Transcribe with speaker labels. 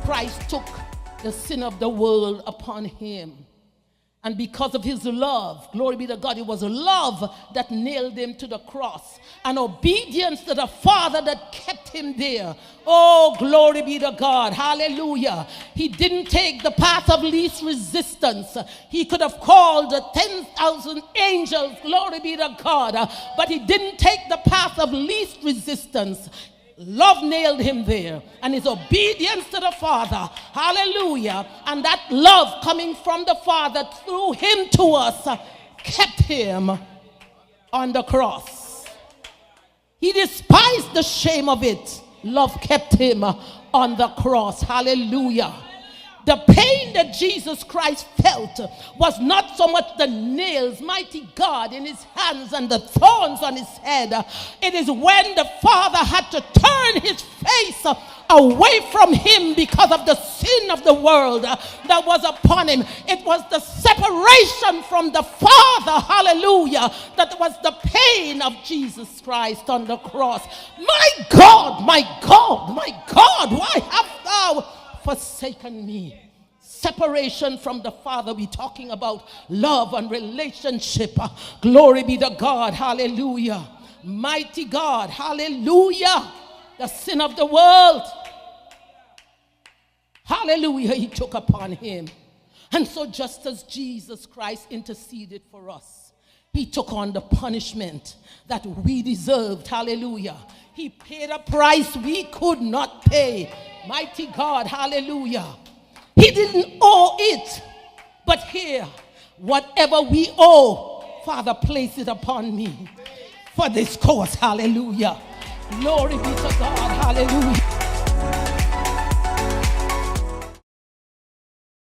Speaker 1: Christ took the sin of the world upon him. And because of his love, glory be to God, it was love that nailed him to the cross. And obedience to the Father that kept him there. Oh, glory be to God. Hallelujah. He didn't take the path of least resistance. He could have called 10,000 angels, glory be to God. But he didn't take the path of least resistance. Love nailed him there, and his obedience to the Father, hallelujah, and that love coming from the Father through him to us kept him on the cross. He despised the shame of it. Love kept him on the cross. Hallelujah. The pain that Jesus Christ felt was not so much the nails, mighty God, in his hands and the thorns on his head. It is when the Father had to turn his face away from him because of the sin of the world that was upon him. It was the separation from the Father, hallelujah, that was the pain of Jesus Christ on the cross. My God, my God, my God, why hast thou forsaken me? Separation from the Father. We're talking about love and relationship. Glory be to God. Hallelujah. Mighty God. Hallelujah. The sin of the world. Hallelujah. He took upon him. And so just as Jesus Christ interceded for us, he took on the punishment that we deserved. Hallelujah. He paid a price we could not pay. Mighty God. Hallelujah. He didn't owe it. But here, whatever we owe, Father, place it upon me for this cause. Hallelujah. Glory be to God. Hallelujah.